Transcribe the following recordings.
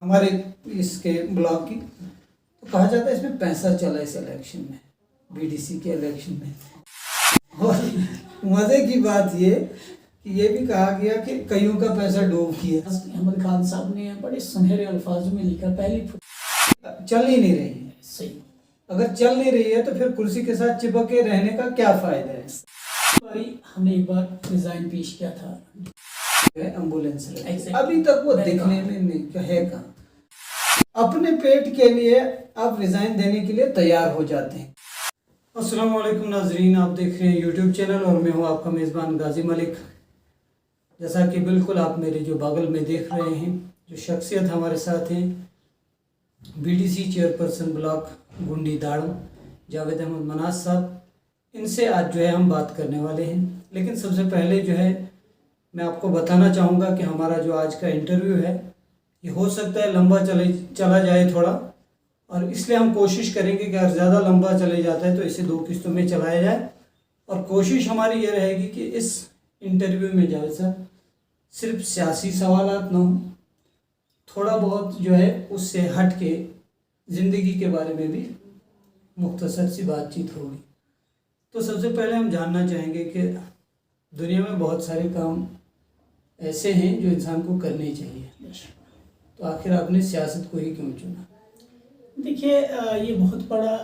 हमारे इसके ब्लॉक की, तो कहा जाता है इसमें पैसा चला इस इलेक्शन में, बीडीसी के इलेक्शन में। और मज़े की बात ये भी कहा गया कि कईयों का पैसा डूब किया। अहमद खान साहब ने बड़े सुनहरे अल्फाजों में लिखा, पहली चल ही नहीं रही है। सही, अगर चल नहीं रही है तो फिर कुर्सी के साथ चिपक के रहने का क्या फायदा है। हमने एक बार डिजाइन पेश किया था एम्बुलेंस Exactly. अभी तक वो दिखने में नहीं है कहाँ। अपने पेट के लिए आप रिजाइन देने के लिए तैयार हो जाते हैं। अस्सलाम वालेकुम नाजरीन, आप देख रहे हैं यूट्यूब चैनल और मैं हूँ आपका मेज़बान गाजी मलिक। जैसा कि बिल्कुल आप मेरे जो बगल में देख रहे हैं, जो शख्सियत हमारे साथ हैं, बीडीसी चेयरपर्सन ब्लॉक गुंडी दाड़म जावेद अहमद मनाज साहब, इनसे आज जो है हम बात करने वाले हैं। लेकिन सबसे पहले जो है मैं आपको बताना चाहूँगा कि हमारा जो आज का इंटरव्यू है ये हो सकता है लंबा चला जाए थोड़ा, और इसलिए हम कोशिश करेंगे कि अगर ज़्यादा लंबा चले जाता है तो इसे 2 किस्तों में चलाया जाए। और कोशिश हमारी ये रहेगी कि इस इंटरव्यू में जावेद साहब सिर्फ सियासी सवालात ना हो, थोड़ा बहुत जो है उससे हट के ज़िंदगी के बारे में भी मुख्तसर सी बातचीत होगी। तो सबसे पहले हम जानना चाहेंगे कि दुनिया में बहुत सारे काम ऐसे हैं जो इंसान को करने चाहिए, तो आखिर आपने सियासत को ही क्यों चुना? देखिए, ये बहुत बड़ा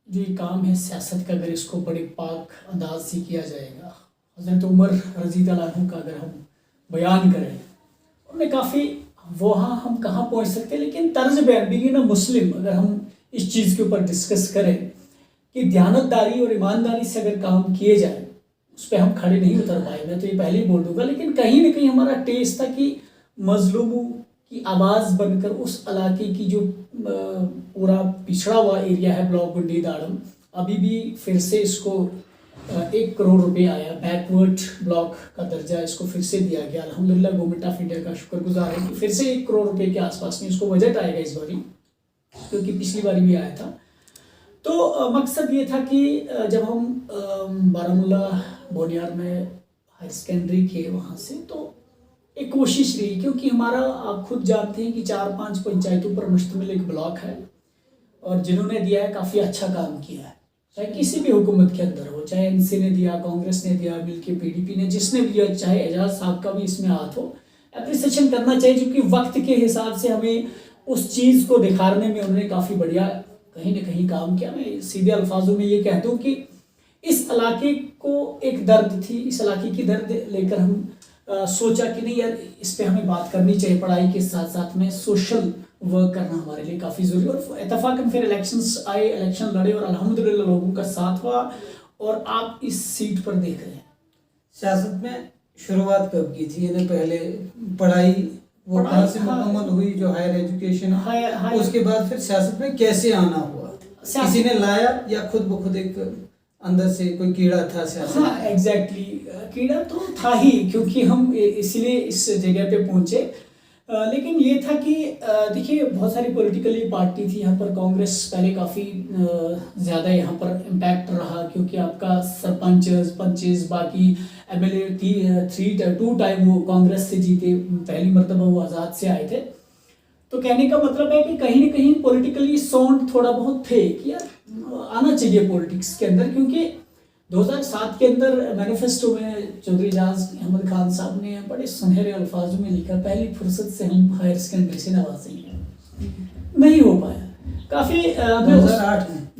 जो ये काम है सियासत का, अगर इसको बड़े पाक अंदाज से किया जाएगा, हज़रत उमर रज़ी अल्लाह अन्हु का अगर हम बयान करें, उन्हें काफ़ी वहाँ हम कहाँ पहुँच सकते हैं। लेकिन तर्ज बयान बिगिन मुस्लिम, अगर हम इस चीज़ के ऊपर डिस्कस करें कि दयानतदारी और ईमानदारी से अगर काम किए जाए, उस पर हम खड़े नहीं उतर पाए, मैं तो ये पहले ही बोल दूंगा। लेकिन कहीं ना कहीं हमारा टेस्ट था कि मजलूमों की आवाज़ बनकर उस इलाके की जो पूरा पिछड़ा हुआ एरिया है ब्लॉक गुंडी दाड़म, अभी भी फिर से इसको 1 करोड़ रुपए आया, बैकवर्ड ब्लॉक का दर्जा इसको फिर से दिया गया। अल्हम्दुलिल्लाह गवर्नमेंट ऑफ इंडिया का शुक्रगुजार है कि फिर से 1 करोड़ रुपए के आसपास में इसको बजट आएगा इस बारी, क्योंकि पिछली बारी भी आया था। तो मकसद ये था कि जब हम बारामूला बोनियार में हायर सेकेंडरी के वहाँ से, तो एक कोशिश रही, क्योंकि हमारा आप खुद जानते हैं कि 4-5 पंचायतों पर मुश्तमिल एक ब्लॉक है, और जिन्होंने दिया है काफ़ी अच्छा काम किया है, चाहे किसी भी हुकूमत के अंदर हो, चाहे एनसी ने दिया, कांग्रेस ने दिया, मिलके पीडीपी ने, जिसने भी दिया, चाहे एजाज साहब का भी इसमें हाथ हो, एप्रिसिएशन करना चाहिए, क्योंकि वक्त के हिसाब से हमें उस चीज़ को दिखाने में उन्होंने काफ़ी बढ़िया कहीं ना कहीं काम किया। मैं सीधे अल्फाजों में ये कह दूँ कि इस इलाके को एक दर्द थी, इस इलाके की दर्द लेकर हम सोचा कि नहीं यार, इस पे हमें बात करनी चाहिए। पढ़ाई के साथ साथ में सोशल वर्क करना हमारे लिए काफ़ी ज़रूरी, और इत्तफाकन फिर इलेक्शंस आए, इलेक्शन लड़े, और अल्हम्दुलिल्लाह लोगों का साथ हुआ, और आप इस सीट पर देख रहे हैं। सियासत में शुरुआत कब की थी? यानी पहले पढ़ाई वो कहाँ से मुकम्मल हुई, जो हायर एजुकेशन, उसके बाद फिर सियासत में कैसे आना हुआ? किसी ने लाया या खुद ब खुद एक अंदर से कोई कीड़ा था सियासत? हाँ, एग्जैक्टली, कीड़ा तो था ही, क्योंकि हम इसलिए इस जगह पे पहुंचे। लेकिन ये था कि देखिए, बहुत सारी पॉलिटिकली पार्टी थी यहाँ पर। कांग्रेस पहले काफ़ी ज़्यादा यहाँ पर इम्पैक्ट रहा, क्योंकि आपका पंचेस बाकी MLA 2 टाइम वो कांग्रेस से जीते, पहली मरतबा वो आज़ाद से आए थे। तो कहने का मतलब है कि कहीं ना कहीं पॉलिटिकली साउंड थोड़ा बहुत थे कि यार आना चाहिए पॉलिटिक्स के अंदर, क्योंकि 2007 के अंदर मैनिफेस्टो में चौधरी एजाज अहमद खान साहब ने बड़े सुनहरे अल्फाजों में लिखा, पहली फुर्सत से हम हायर सेकेंडरी से नवाजेंगे। नहीं हो पाया। काफ़ी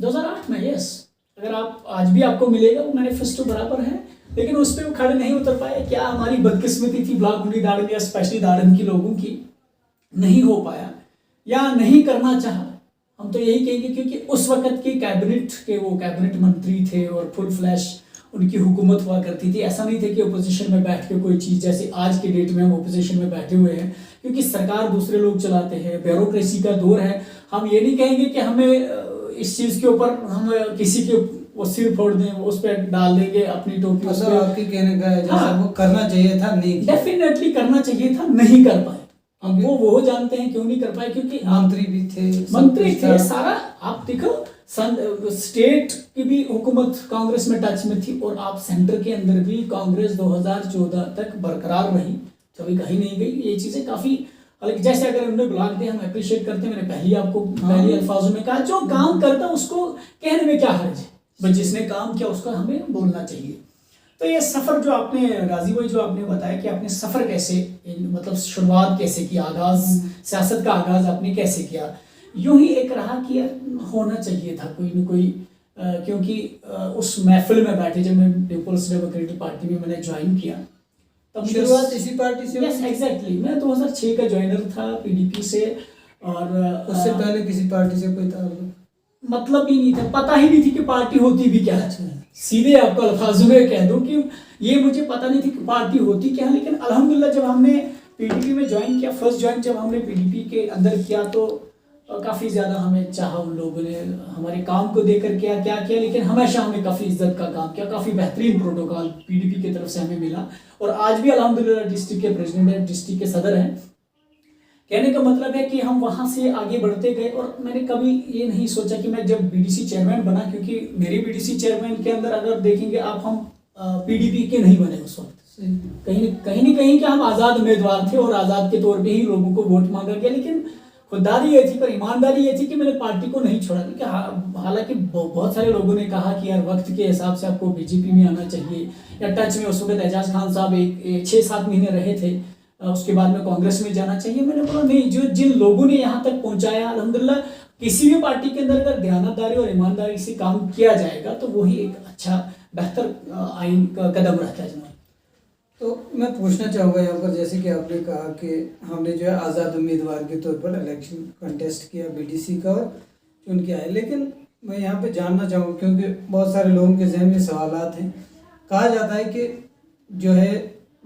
2008 में यस, अगर आप आज भी आपको मिलेगा वो मैनिफेस्टो बराबर है, लेकिन उस पर वो खड़े नहीं उतर पाए। क्या हमारी बदकिस्मती थी ब्लॉक गुंडी दाड़म या स्पेशली दाड़म की लोगों की? नहीं हो पाया या नहीं करना चाहा, हम तो यही कहेंगे, क्योंकि उस वक्त के कैबिनेट के वो कैबिनेट मंत्री थे और फुल फ्लैश उनकी हुकूमत हुआ करती थी। ऐसा नहीं थे कि ओपोजिशन में बैठ के कोई चीज़, जैसे आज के डेट में हम ओपोजिशन में बैठे हुए हैं, क्योंकि सरकार दूसरे लोग चलाते हैं, ब्यूरोक्रेसी का दौर है। हम ये नहीं कहेंगे कि हमें इस चीज़ के ऊपर हम किसी के वो सिर फोड़ दें, उस पर डाल देंगे अपनी टोपी। आपके कहने का है जैसा वो करना चाहिए था, नहीं, डेफिनेटली करना चाहिए था, नहीं कर पाए। अब वो जानते हैं क्यों नहीं कर पाए, क्योंकि मंत्री थे सारा। आप देखो, स्टेट की भी हुकूमत कांग्रेस में टच में थी, और आप सेंटर के अंदर भी कांग्रेस 2014 तक बरकरार रही, कभी कहीं नहीं गई। ये चीज़ें काफ़ी हालांकि जैसे अगर उन्होंने ब्लॉग दिया हम अप्रिशिएट करते हैं, मैंने पहले आपको पहले अल्फाजों में कहा, जो काम करता उसको कहने में क्या हर्ज है, बस जिसने काम किया उसको हमें बोलना चाहिए। तो ये सफ़र जो आपने गाजी भाई जो आपने बताया कि आपने सफ़र कैसे मतलब शुरुआत कैसे की, आगाज़ सियासत का आगाज़ आपने कैसे किया, यूं ही एक रहा कि यार होना चाहिए था कोई न कोई, क्योंकि उस महफिल में बैठे जब मैं पीपल्स डेमोक्रेटिक पार्टी में मैंने ज्वाइन किया तब शुरुआत इसी पार्टी से? यस एग्जैक्टली, मैं 2006 का ज्वाइनर था पीडीपी से, और उससे पहले किसी पार्टी से कोई ताल्लुक मतलब ही नहीं था, पता ही नहीं थी कि पार्टी होती भी क्या है। सीधे आपको अल्फाजों में कह दूं कि ये मुझे पता नहीं थी कि पार्टी होती क्या है, लेकिन अल्हम्दुलिल्लाह जब हमने पीडीपी में ज्वाइन किया, फर्स्ट ज्वाइन जब हमने पीडीपी के अंदर किया तो काफ़ी ज़्यादा हमें चाहा, उन लोगों ने हमारे काम को देकर क्या किया, लेकिन हमेशा हमें काफ़ी इज्जत का काम किया, काफ़ी बेहतरीन प्रोटोकॉल पीडीपी की तरफ से हमें मिला, और आज भी अल्हम्दुलिल्लाह डिस्ट्रिक्ट के प्रेसिडेंट हैं, डिस्ट्रिक्ट के सदर हैं। कहने का मतलब है कि हम वहाँ से आगे बढ़ते गए, और मैंने कभी ये नहीं सोचा कि मैं जब बीडीसी चेयरमैन बना, क्योंकि मेरी बीडीसी चेयरमैन के अंदर अगर देखेंगे आप, हम पीडीपी के नहीं बने उस वक्त, कहीं न कहीं क्या हम आज़ाद उम्मीदवार थे और आज़ाद के तौर पे ही लोगों को वोट मांगा गया, लेकिन खुददारी ये थी, पर ईमानदारी ये थी कि मैंने पार्टी को नहीं छोड़ा। हालांकि बहुत सारे लोगों ने कहा कि यार वक्त के हिसाब से आपको बीजेपी में आना चाहिए, या टच में उस वक्त एजाज खान साहब एक 6-7 महीने रहे थे, उसके बाद में कांग्रेस में जाना चाहिए। मैंने बोला नहीं, जो जिन लोगों ने यहाँ तक पहुँचाया, अल्हम्दुलिल्लाह किसी भी पार्टी के अंदर अगर दयानतदारी और ईमानदारी से काम किया जाएगा तो वही एक अच्छा बेहतर आइन का कदम रहता है जनाब। तो मैं पूछना चाहूँगा यहाँ पर, जैसे कि आपने कहा कि हमने जो है आज़ाद उम्मीदवार के तौर पर इलेक्शन कंटेस्ट किया बीडीसी का और चुन के आए, लेकिन मैं यहाँ पे जानना चाहूँगा क्योंकि बहुत सारे लोगों के जहन में सवालात हैं। कहा जाता है कि जो है,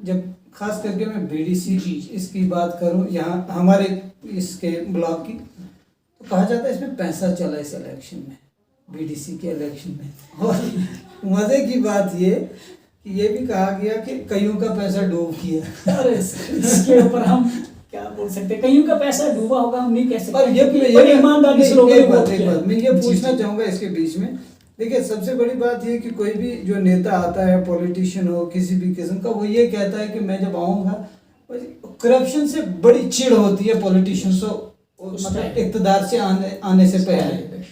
जब खास करके मैं बीडीसी इसकी बात करूँ यहाँ हमारे इसके ब्लॉक की, तो कहा जाता है इसमें पैसा चला इस इलेक्शन में, बीडीसी के इलेक्शन में। और मज़े की बात ये भी कहा गया कि कईयों का पैसा डूब गया। अरे इसके ऊपर हम क्या बोल सकते हैं, कईयों का पैसा डूबा होगा हम नहीं कह सकते, और ये ईमानदारी से लोगों ने वोट किया। मैं ये पूछना चाहूँगा इसके बीच में, देखिए सबसे बड़ी बात ये कि कोई भी जो नेता आता है, पॉलिटिशियन हो किसी भी किस्म का, वो ये कहता है कि मैं जब आऊँगा, करप्शन से बड़ी चिढ़ होती है पॉलिटिशियन को, मतलब इक़्तिदार से आने से पहले।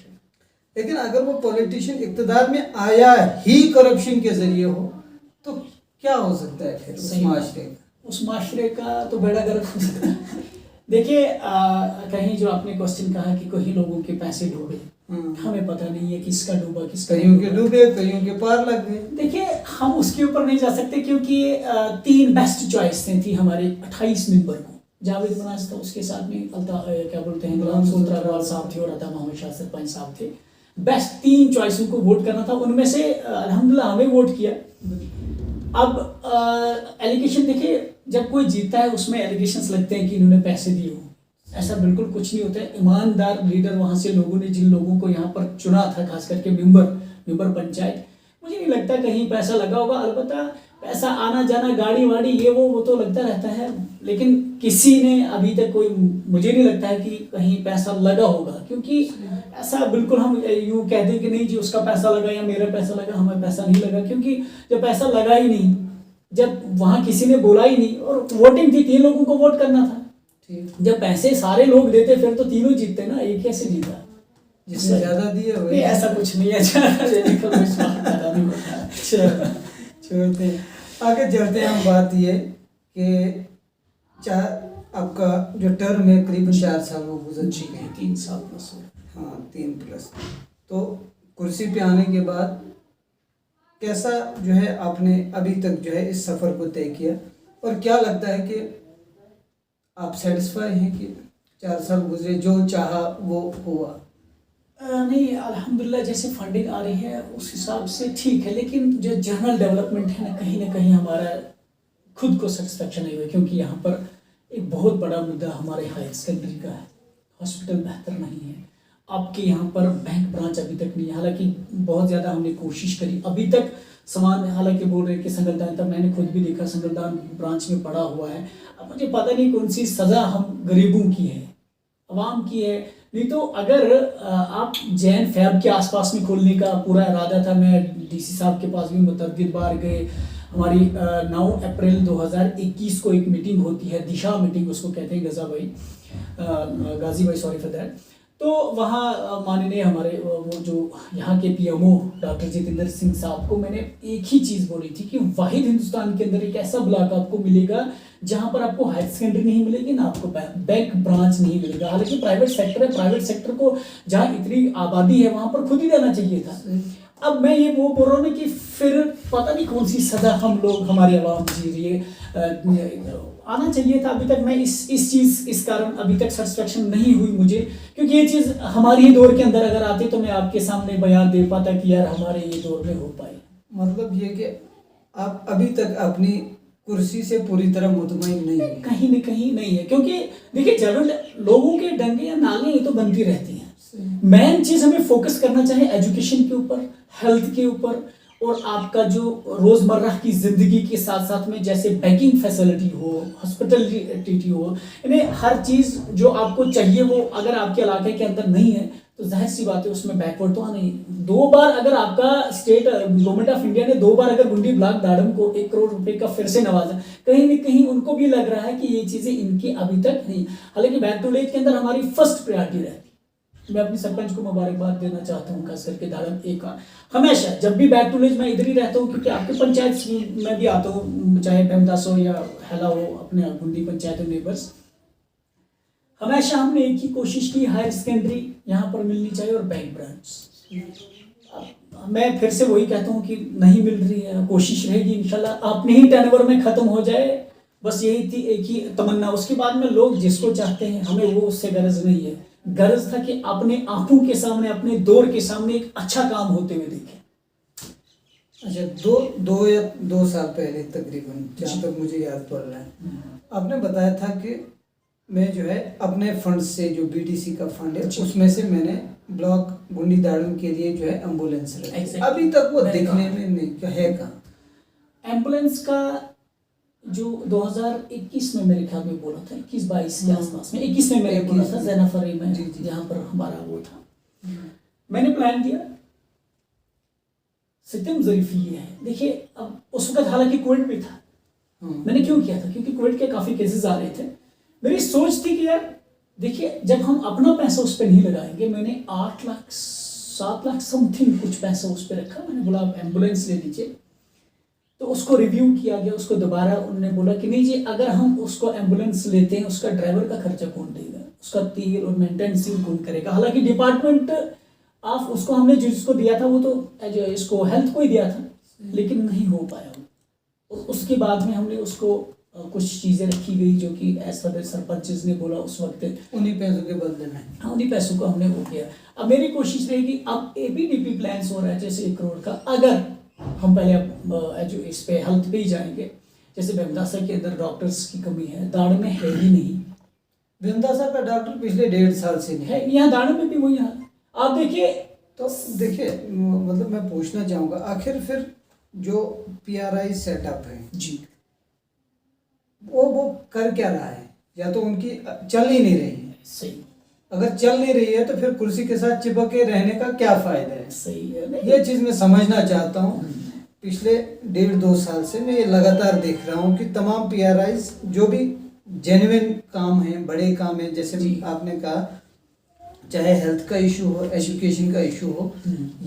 लेकिन अगर वो पॉलिटिशियन इक़्तिदार में आया ही करप्शन के जरिए हो तो क्या हो सकता है फिर उस माशरे का तो बेड़ा गर्क हो सकता है। देखिए कहीं जो आपने क्वेश्चन कहा कि कहीं लोगों के पैसे डूबे, हमें पता नहीं है किसका डूबा, किसका कईयों के डूबे, कईयों के पार लग गए। देखिए हम उसके ऊपर नहीं जा सकते, क्योंकि 3 बेस्ट चॉइसें थी हमारे 28 मेंबर को। जावेद मनाज था, उसके साथ में क्या बोलते हैं गुलाम सुल्तान अग्रवाल साहब थे, और अता मोहम्मद शाह सरपंच साहब थे। बेस्ट 3 चॉइसों को वोट करना था, उनमें से अल्हम्दुलिल्लाह हमें वोट किया। अब एलिगेशन देखिए, जब कोई जीतता है उसमें एलिगेशंस लगते हैं कि इन्होंने पैसे दिए हो, ऐसा बिल्कुल कुछ नहीं होता है। ईमानदार लीडर वहाँ से लोगों ने, जिन लोगों को यहाँ पर चुना था, खास करके मेंबर पंचायत, मुझे नहीं लगता कहीं पैसा लगा होगा। अलबत्ता पैसा आना जाना, गाड़ी वाड़ी, ये वो तो लगता रहता है, लेकिन किसी ने अभी तक कोई, मुझे नहीं लगता है कि कहीं पैसा लगा होगा, क्योंकि ऐसा बिल्कुल हम यूँ कह दें कि नहीं जी उसका पैसा लगा या मेरा पैसा लगा, हमें पैसा नहीं लगा, क्योंकि जब पैसा लगा ही नहीं, जब वहाँ किसी ने बोला ही नहीं, और वोटिंग थी, 3 लोगों को वोट करना था, जब पैसे सारे लोग देते फिर तो तीनों जीतते ना, एक कैसे जीता? जिसने ज्यादा दिया वही। ऐसा कुछ नहीं है, छोड़ते हैं, आगे चलते हैं। हम बात ये कि आपका जो टर्म है करीबन 4 साल वो गुजर चुके हैं, 3 साल प्लस। हाँ 3+। तो कुर्सी पे आने के बाद कैसा जो है आपने अभी तक जो है इस सफ़र को तय किया, और क्या लगता है कि आप सेटिस्फाई हैं कि 4 साल गुजरे, जो चाहा वो हुआ? नहीं अल्हम्दुलिल्लाह, जैसे फंडिंग आ रही है उस हिसाब से ठीक है, लेकिन जो जनरल डेवलपमेंट है ना कहीं हमारा खुद को सेटिस्फेक्शन नहीं हुआ, क्योंकि यहाँ पर एक बहुत बड़ा मुद्दा हमारे हायर सेकेंडरी का है। हॉस्पिटल बेहतर नहीं है, आपके यहाँ पर बैंक ब्रांच अभी तक नहीं है। हालांकि बहुत ज़्यादा हमने कोशिश करी, अभी तक सामान, हालांकि बोल रहे कि संगलदान, तब मैंने खुद भी देखा संगलदान ब्रांच में पड़ा हुआ है। अब मुझे पता नहीं कौन सी सज़ा हम गरीबों की है, अवाम की है। नहीं तो अगर आप जैन फैब के आसपास में खोलने का पूरा इरादा था, मैं डीसी साहब के पास भी मुतअद्दिद बार गए, हमारी 9 अप्रैल 2021 को एक मीटिंग होती है, दिशा मीटिंग उसको कहते हैं, गाजी भाई सॉरी फॉर दैट। तो वहाँ माननीय हमारे वो जो यहाँ के पीएमओ डॉक्टर जितेंद्र सिंह साहब को मैंने एक ही चीज़ बोली थी कि वाहिद हिंदुस्तान के अंदर एक ऐसा ब्लॉक आपको मिलेगा जहाँ पर आपको हायर सेकेंडरी नहीं मिलेगी ना आपको बैंक ब्रांच नहीं मिलेगा। हालांकि प्राइवेट सेक्टर है, प्राइवेट सेक्टर को जहाँ इतनी आबादी है वहाँ पर खुद ही देना चाहिए था। अब मैं ये वो बोल रहा हूँ कि फिर पता नहीं कौन सी सदा हम लोग हमारी आवाम जी रही है, आना चाहिए था। अभी तक मैं इस कारण अभी तक सेटिस्फेक्शन नहीं हुई मुझे, क्योंकि ये चीज़ हमारी ही दौर के अंदर अगर आती तो मैं आपके सामने बयान दे पाता कि यार हमारे ये दौर में हो पाए। मतलब ये कि आप अभी तक अपनी कुर्सी से पूरी तरह मुतमईन नहीं है? कहीं न कहीं नहीं है, क्योंकि देखिए जरूर लोगों के डंगे या नाले ये तो बनती रहती हैं। मेन चीज़ हमें फोकस करना चाहिए एजुकेशन के ऊपर, हेल्थ के ऊपर, और आपका जो रोज़मर्रा की ज़िंदगी के साथ साथ में जैसे बैंकिंग फैसिलिटी हो, हॉस्पिटलिटी हो, यानी हर चीज़ जो आपको चाहिए वो अगर आपके इलाके के अंदर नहीं है तो जाहिर सी बात है उसमें बैकवर्ड तो आना ही। 2 बार अगर आपका स्टेट गवर्नमेंट ऑफ इंडिया ने 2 बार अगर गुंडी ब्लॉक दाड़म को 1 करोड़ रुपए का फिर से नवाजा, कहीं न कहीं उनको भी लग रहा है कि ये चीज़ें इनकी अभी तक नहीं। हालांकि बैक टू विलेज के अंदर हमारी फर्स्ट प्रायोरिटी रहती है। मैं अपनी सरपंच को मुबारकबाद देना चाहता हूँ, खास करके दाड़म एक हमेशा जब भी बैक टू विलेज मैं इधर ही रहता हूँ, क्योंकि आपके पंचायत में भी आता हूँ, चाहे बेमदास हो या हेला हो, अपने गुंडी पंचायत नेबर्स, हमेशा हमने एक ही कोशिश की, हायर सेकेंडरी यहाँ पर मिलनी चाहिए और बैंक ब्रांच। मैं फिर से वही कहता हूँ कि नहीं मिल रही है, कोशिश रहेगी इंशाल्लाह अपने ही टर्नओवर में ख़त्म हो जाए, बस यही थी एक ही तमन्ना। उसके बाद में लोग जिसको चाहते हैं, हमें वो उससे गरज नहीं है। गरज था कि अपने आंखों के सामने, अपने दौर के सामने एक अच्छा काम होते हुए देखें। अच्छा, 2 साल पहले तकरीबन, जहाँ तक मुझे याद पड़ रहा है, आपने बताया था कि मैं जो है अपने फंड से, जो बीडीसी का फंड है उसमें से मैंने ब्लॉक गुंडी दाड़म के लिए जो है एम्बुलेंस रखी। अभी तक वो दिखने में नहीं है कहाँ एम्बुलेंस का? जो 2021 में मेरे ख्याल में बोला था, 21-22 के आसपास में, 21 में मैंने बोला था ज़ैनाफरी में, जहाँ पर हमारा वो था, मैंने प्लान किया। सितम ज़रीफ ये है, देखिए अब उस वक्त हालांकि कोविड भी था, मैंने क्यों किया था, क्योंकि कोविड के काफ़ी केसेस आ रहे थे। मेरी सोच थी कि यार देखिए जब हम अपना पैसा उस पर नहीं लगाएंगे, मैंने 8 लाख 7 लाख समथिंग कुछ पैसा उस पर रखा। मैंने बोला आप एम्बुलेंस ले लीजिए, तो उसको रिव्यू किया गया, उसको दोबारा उन्होंने बोला कि नहीं जी, अगर हम उसको एम्बुलेंस लेते हैं उसका ड्राइवर का खर्चा कौन देगा, उसका तेल और मेंटेनेंस कौन करेगा। हालांकि डिपार्टमेंट ऑफ उसको हमने जिसको दिया था वो तो जो इसको हेल्थ को ही दिया था, लेकिन नहीं हो पाया। और उसके बाद में हमने उसको कुछ चीज़ें रखी गई जो कि एज पर सरपंच ने बोला उस वक्त, उन्हीं पैसों के बदले में, हाँ उन्हीं पैसों को हमने वो किया। अब मेरी कोशिश रहेगी, अब एपीडीपी प्लान हो रहा है जैसे 1 करोड़ का, अगर हम पहले जो इस पे हेल्थ पे ही जाएंगे, जैसे बेमदासा के अंदर डॉक्टर्स की कमी है, दाड़ में है ही नहीं। बेमदासा का डॉक्टर पिछले 1.5 साल से नहीं है, यहाँ दाड़ में भी वही हाल। आप देखिए, तो देखिए मतलब मैं पूछना चाहूँगा, आखिर फिर जो पीआरआई सेटअप है जी, वो कर क्या रहा है? या तो उनकी चल ही नहीं रही है। सही, अगर चल नहीं रही है तो फिर कुर्सी के साथ चिपक के रहने का क्या फायदा है? सही है, ये चीज़ मैं समझना चाहता हूँ। पिछले 1.5-2 साल से मैं ये लगातार देख रहा हूँ कि तमाम पीआरआईज जो भी जेन्युइन काम है, बड़े काम है, जैसे आपने कहा, चाहे हेल्थ का इशू हो, एजुकेशन का इशू हो,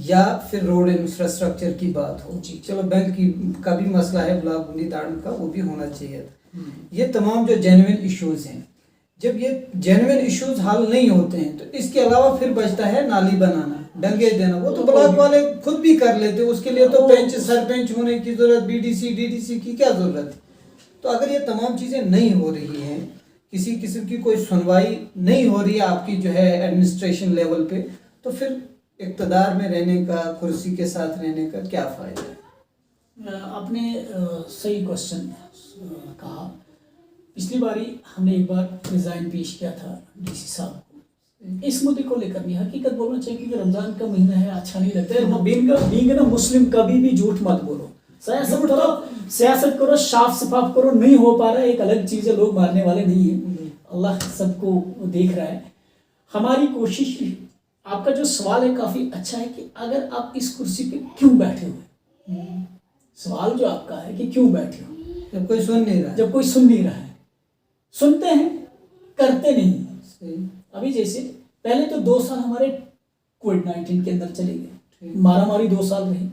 या फिर रोड इंफ्रास्ट्रक्चर की बात हो, चलो बैंक की का भी मसला है, ब्लॉक गुंडी दाड़म का, वो भी होना चाहिए था। ये तमाम जो जेन्युइन इश्यूज हैं, जब ये जेन्युइन इश्यूज हल नहीं होते हैं तो इसके अलावा फिर बचता है नाली बनाना, डंगे देना। वो तो ब्लॉक वाले खुद भी कर लेते, उसके लिए तो पंच सरपंच होने की जरूरत, बीडीसी डीडीसी की क्या जरूरत है? तो अगर ये तमाम चीज़ें नहीं हो रही हैं, किसी किस्म की कोई सुनवाई नहीं हो रही है आपकी जो है एडमिनिस्ट्रेशन लेवल पे, तो फिर इक़्तिदार में रहने का, कुर्सी के साथ रहने का क्या फ़ायदा है? आपने सही क्वेश्चन कहा। पिछली बारी हमने एक बार रिज़ाइन पेश किया था डीसी साहब को इस मुद्दे को लेकर भी। हकीकत बोलना चाहिए कि रमज़ान का महीना है, अच्छा नहीं लगता है। बीइंग ना मुस्लिम कभी भी झूठ मत बोलो, सियासत करो, साफ शफाफ करो। नहीं हो पा रहा है एक अलग चीज़ है, लोग मारने वाले नहीं है, अल्लाह सबको देख रहा है। हमारी कोशिश, आपका जो सवाल है काफ़ी अच्छा है कि अगर आप इस कुर्सी पे क्यों बैठे हुए, सवाल जो आपका है कि क्यों बैठे हो, जब कोई सुन नहीं रहा है। जब कोई सुन नहीं रहा है। सुनते हैं, करते नहीं हैं। सही। अभी जैसे पहले तो 2 साल हमारे कोविड-19 के अंदर चले गए, ठीक। मारामारी 2 साल रही,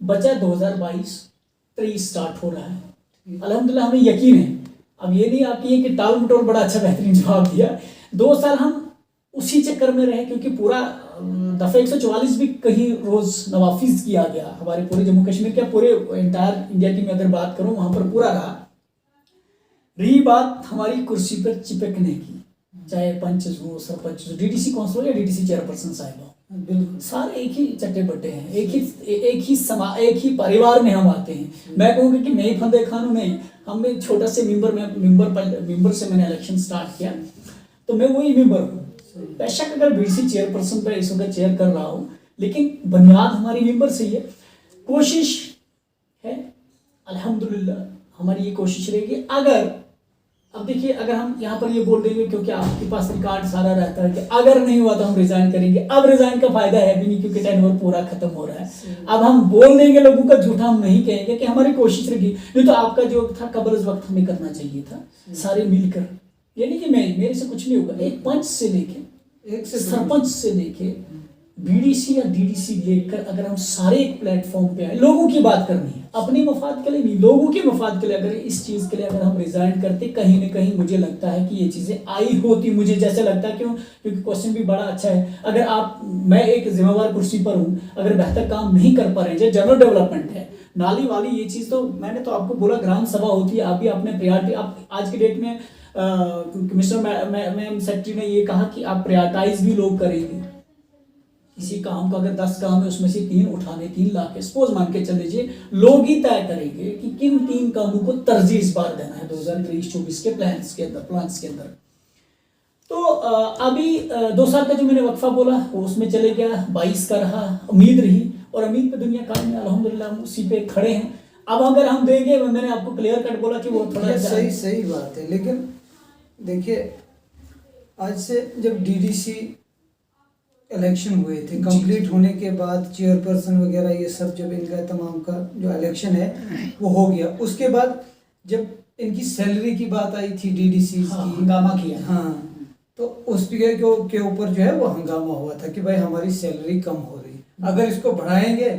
बचा 2022-23 स्टार्ट हो रहा है। ठीक। अल्हम्दुलिल्लाह हमें यकीन है, अब ये नहीं आप ये कि टाल मटोल बड़ा अच्छा बेहतरीन जवाब दिया। 2 साल हम उसी चक्कर में रहे, क्योंकि पूरा दफ़ा 144 भी कहीं रोज़ नवाफिज किया गया हमारे पूरे जम्मू कश्मीर के, पूरे इंटायर इंडिया की मैं अगर बात करूँ वहाँ पर पूरा रहा। रही बात हमारी कुर्सी पर चिपकने की, चाहे पंच हो, सरपंच हो, डीडीसी काउंसिल हो या डीडीसी चेयरपर्सन साहिब हो, बिल्कुल सारे एक ही चट्टे बट्टे हैं, एक ही परिवार में हम आते हैं। मैं कहूँगा कि नई फंदे खानों में हमने छोटा से मेंबर से मैंने इलेक्शन स्टार्ट किया, तो मैं वही मेंबर हूँ। बेशक अगर बीडीसी चेयरपर्सन पर इस वक्त चेयर कर रहा हूँ, लेकिन बुनियाद हमारी मेंबर से ही है। कोशिश है अल्हम्दुलिल्लाह हमारी ये कोशिश रहेगी। अगर अब देखिए, अगर हम यहाँ पर ये बोल देंगे, क्योंकि आपके पास रिकॉर्ड सारा रहता है कि अगर नहीं हुआ तो हम रिजाइन करेंगे, अब रिजाइन का फायदा है भी नहीं, क्योंकि टेन्योर पूरा खत्म हो रहा है। अब हम बोल देंगे लोगों का, झूठा हम नहीं कहेंगे कि हमारी कोशिश रहेगी। नहीं तो आपका जो था कब्र इस वक्त हमें करना चाहिए था, सारे मिलकर। ये नहीं कि मेरे से कुछ नहीं होगा, एक पंच से लेके सरपंच से लेके बीडीसी या डीडीसी लेकर अगर हम सारे एक प्लेटफॉर्म पे आए, लोगों की बात करनी है, अपने मफाद के लिए नहीं, लोगों के मफाद के लिए। अगर इस चीज़ के लिए अगर हम रिजाइन करते, कहीं ना कहीं मुझे लगता है कि ये चीज़ें आई होती, मुझे जैसे लगता है। क्योंकि क्वेश्चन भी बड़ा अच्छा है। अगर मैं एक जिम्मेवार कुर्सी पर हूँ, अगर बेहतर काम नहीं कर पा रहे हैं, जनरल डेवलपमेंट है, नाली वाली ये चीज़, तो मैंने तो आपको बोला ग्राम सभा होती है, आप भी अपने प्रायोरिटी, आप आज की डेट में कमिश्नर मैम सेक्रेटरी ने ये कहा कि आप प्रायोरिटाइज भी लोग करेंगे। किसी काम का अगर 10 काम है, उसमें से 3 उठाने, 3 लाख के सपोज मान के चल लीजिए, लोग ही तय करेंगे कि किन 3 कामों को तरजीह इस बार देना है 2023-24 के प्लान्स के अंदर। तो अभी 2 साल का जो मैंने वक्फा बोला वो उसमें चले गया, 22 का रहा, उम्मीद रही, और उम्मीद पे दुनिया कायम है, अल्हम्दुलिल्लाह हम उसी पे खड़े हैं। अब अगर हम देंगे, मैंने आपको क्लियर कट बोला कि वो थोड़ा सही बात है। लेकिन देखिए, आज से जब डीडीसी इलेक्शन हुए थे, कंप्लीट होने के बाद चेयरपर्सन वगैरह ये सब, जब इनका तमाम का जो इलेक्शन है वो हो गया, उसके बाद जब इनकी सैलरी की बात आई थी डीडीसी की, हंगामा किया। हाँ, तो उस के ऊपर जो है वो हंगामा हुआ था कि भाई हमारी सैलरी कम हो रही, अगर इसको बढ़ाएंगे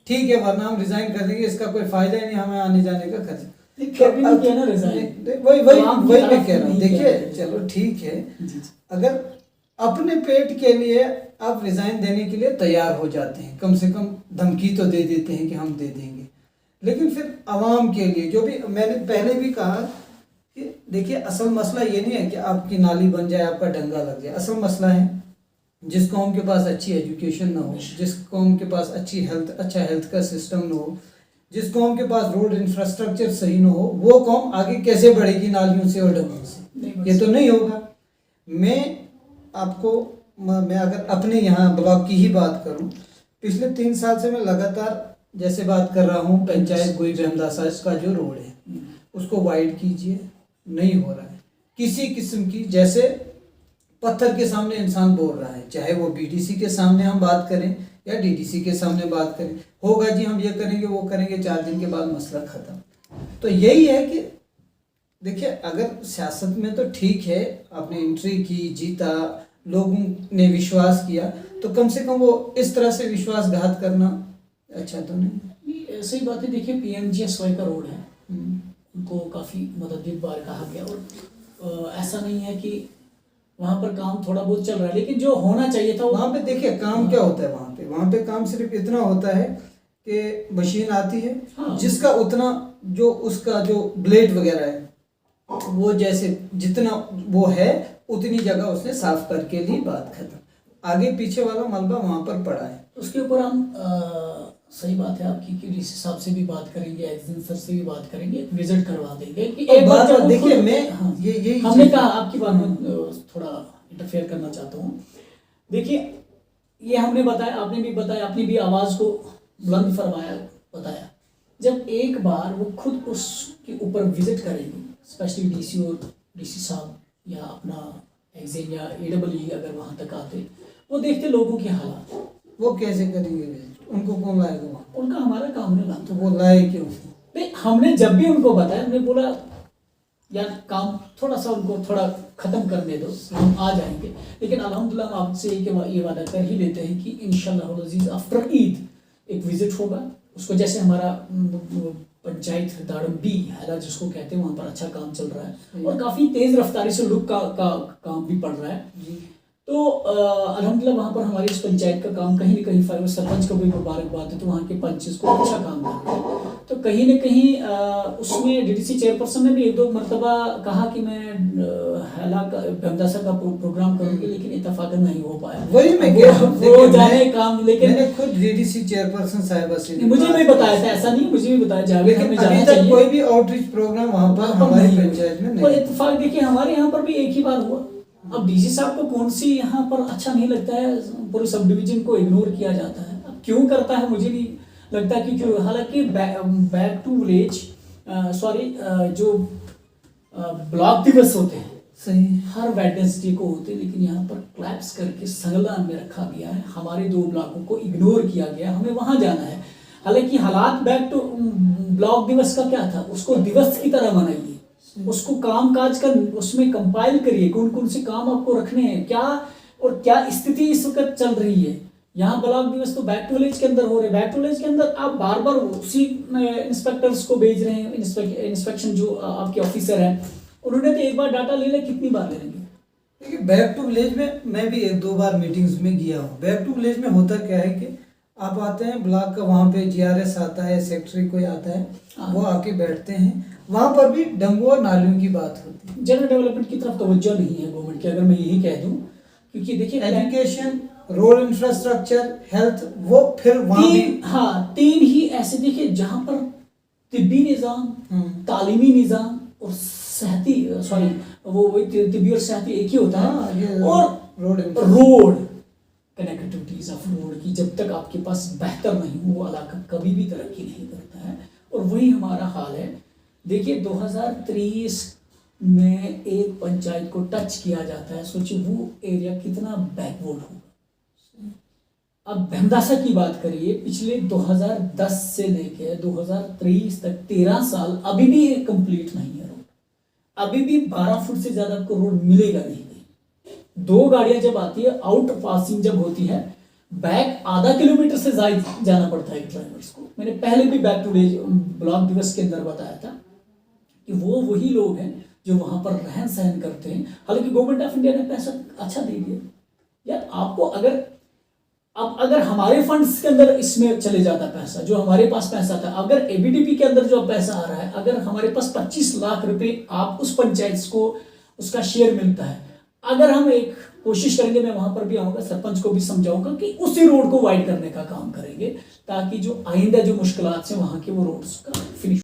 ठीक है, वरना हम रिजाइन कर देंगे, इसका कोई फायदा ही नहीं हमें आने जाने का खर्च। वही मैं कह रहा हूँ। देखिए चलो ठीक है, अगर अपने पेट के लिए आप रिजाइन देने के लिए तैयार हो जाते हैं, कम से कम धमकी तो दे देते हैं कि हम दे देंगे, लेकिन फिर आवाम के लिए, जो भी मैंने पहले भी कहा कि देखिए, असल मसला ये नहीं है कि आपकी नाली बन जाए, आपका डंगा लग जाए। असल मसला है जिस कौम के पास अच्छी एजुकेशन ना हो, जिस कौम के पास अच्छा हेल्थ का सिस्टम ना हो, जिस कौम के पास रोड इंफ्रास्ट्रक्चर सही ना हो, वो कौम आगे कैसे बढ़ेगी नालियों से और डंगों से? ये तो नहीं होगा। मैं अगर अपने यहाँ ब्लॉक की ही बात करूँ, पिछले 3 साल से मैं लगातार जैसे बात कर रहा हूँ, पंचायत गोई बेहमदासा का जो रोड है उसको वाइड कीजिए, नहीं हो रहा है किसी किस्म की। जैसे पत्थर के सामने इंसान बोल रहा है, चाहे वो बीडीसी के सामने हम बात करें या डीडीसी के सामने बात करें, होगा जी हम ये करेंगे वो करेंगे, 4 दिन के बाद मसला खत्म। तो यही है कि देखिए, अगर सियासत में तो ठीक है, आपने एंट्री की, जीता, लोगों ने विश्वास किया, तो कम से कम वो इस तरह से विश्वासघात करना अच्छा तो नहीं। सही बात है। देखिए PMGSY का रोड है, उनको काफ़ी मदद बार कहा गया, और ऐसा नहीं है कि वहाँ पर काम थोड़ा बहुत चल रहा है, लेकिन जो होना चाहिए था वहाँ पे देखिए काम क्या होता है। वहाँ पे काम सिर्फ इतना होता है कि मशीन आती है, जिसका उतना जो उसका जो ब्लेड वगैरह है, वो जैसे जितना वो है उतनी जगह उसने साफ करके ली, बात खत्म। आगे पीछे वाला मलबा वहाँ पर पड़ा है। उसके ऊपर हम सही बात है आपकी कि डीसी साहब से भी बात करेंगे, एक्जिन सर से भी बात करेंगे, विजिट करवा देंगे कि एक बार जब देखिए मैं ये हमने कहा आपकी बात में थोड़ा इंटरफेयर करना चाहता हूँ। देखिए ये हमने बताया, आपने भी बताया, अपनी भी आवाज़ को बुलंद फरमाया, बताया। जब एक बार वो खुद उसके ऊपर विजिट करेंगे, स्पेशली डीसी और डीसी साहब या अपना एक्जिन या AEE अगर वहाँ तक आते, वो देखते लोगों के हालात, वो कैसे करेंगे विजिट? उनको कौन लाएगा वहाँ? उनका हमारा काम है लाना। तो वो लाए क्यों? नहीं, हमने जब भी उनको बताया, हमने बोला यार काम थोड़ा सा उनको थोड़ा खत्म करने दो, हम आ जाएंगे। लेकिन अल्हम्दुलिल्लाह हम आपसे ये वादा कर ही लेते हैं कि इंशाल्लाह अज़ीज़ आफ्टर ईद एक विजिट होगा। उसको जैसे हमारा पंचायत दाड़म बी हैला जिसको कहते हैं, वहाँ पर अच्छा काम चल रहा है और काफ़ी तेज़ रफ्तारी से लुक का काम भी पड़ रहा है जी। तो अल्हम्दुलिल्लाह वहाँ पर हमारी इस पंचायत का काम कहीं न कहीं फायदा, सरपंच को भी मुबारकबाद है, तो वहाँ के पंच को अच्छा काम कर रहे हैं। तो कहीं न कहीं उसमें डीडीसी चेयरपर्सन ने भी एक दो मरतबा कहा कि मैं हैला का भमदासा का प्रोग्राम करूँगी, लेकिन इत्तेफाकन नहीं हो पाया। वही मैं कह रहा हूँ, वो जाने काम, लेकिन मैंने खुद डीडीसी चेयरपर्सन साहिबा से मुझे भी बताया था, ऐसा नहीं, मुझे भी बताया जावेद हमें जाना अभी तक चाहिए। कोई भी आउटरीच प्रोग्राम वहाँ पर हमारी पंचायत में और नहीं। इत्तेफाक देखिए हमारे यहाँ पर भी एक ही बार हुआ। अब डीसी साहब को कौन सी यहाँ पर अच्छा नहीं लगता है, पूरे सब डिवीजन को इग्नोर किया जाता है। अब क्यों करता है मुझे नहीं लगता कि क्यों। हालांकि बैक टू विलेज जो ब्लॉक दिवस होते हैं सही हर वेडनेसडे को होते हैं, लेकिन यहाँ पर क्लैप्स करके संगलान में रखा गया है। हमारे 2 ब्लॉकों को इग्नोर किया गया, हमें वहाँ जाना है। हालांकि हालात बैक टू ब्लॉक दिवस का क्या था, उसको दिवस की तरह मनाइए, उसको काम काज का उसमें कंपाइल करिए, कौन कौन से काम आपको रखने हैं, क्या और क्या स्थिति इस वक्त चल रही है। यहाँ ब्लॉक दिवस तो बैक टू विलेज के अंदर हो रहे हैं, बैक टू विलेज के अंदर आप बार बार उसी इंस्पेक्टर्स को भेज रहे हैं। इंस्पेक्शन जो आपके ऑफिसर हैं, उन्होंने तो एक बार डाटा ले लिया, कितनी बार ले लेंगे। देखिए बैक टू विलेज में मैं भी 1-2 बार मीटिंग्स में गया हूँ। बैक टू विलेज में होता क्या है कि आप आते हैं ब्लॉक का, वहाँ पे जीआरएस आता है, सेक्रेटरी कोई आता है, वो आके बैठते हैं। वहाँ पर भी डेंगू और नालियों की बात होती है। जनरल डेवलपमेंट की तरफ तवज्जो नहीं है गवर्नमेंट की, अगर मैं यही कह दूं, क्योंकि देखिए एजुकेशन, रोड इंफ्रास्ट्रक्चर, हेल्थ, वो फिर वहाँ भी 3 ही ऐसे देखिए जहाँ पर तिब्बी निज़ाम, तालीमी निज़ाम और सेहती तिब्बी और सेहती एक ही होता है। और रोड कनेक्टिविटीज ऑफ रोड की जब तक आपके पास बेहतर नहीं हो, वो इलाका कभी भी तरक्की नहीं करता है। और वही हमारा हाल है। देखिए 2023 में एक पंचायत को टच किया जाता है, सोचिए वो एरिया कितना बैकवर्ड होगा। अब भमदासा की बात करिए, पिछले 2010 से लेकर 2023 तक 13 साल अभी भी कंप्लीट नहीं है रोड। अभी भी 12 फुट से ज्यादा आपको रोड मिलेगा नहीं। 2 गाड़ियां जब आती है, आउट पासिंग जब होती है, बैक आधा किलोमीटर से ज्यादा जाना पड़ता है ड्राइवर्स को। मैंने पहले भी बैक टू ब्लॉक दिवस के अंदर बताया था कि वो वही लोग हैं जो वहां पर रहन सहन करते हैं। हालांकि गवर्नमेंट ऑफ इंडिया ने पैसा अच्छा दे दिया यार आपको। अगर हमारे फंड्स के अंदर इसमें चले जाता पैसा, जो हमारे पास पैसा था, अगर एबीडीपी के अंदर जो पैसा आ रहा है, अगर हमारे पास 25 लाख रुपए आप उस पंचायत को उसका शेयर मिलता है, अगर हम एक कोशिश करेंगे, मैं वहां पर भी आऊंगा, सरपंच को भी समझाऊंगा कि उसी रोड को वाइड करने का काम करेंगे, ताकि जो आइंदा जो मुश्किलात से वहां के वो रोड्स का फिनिश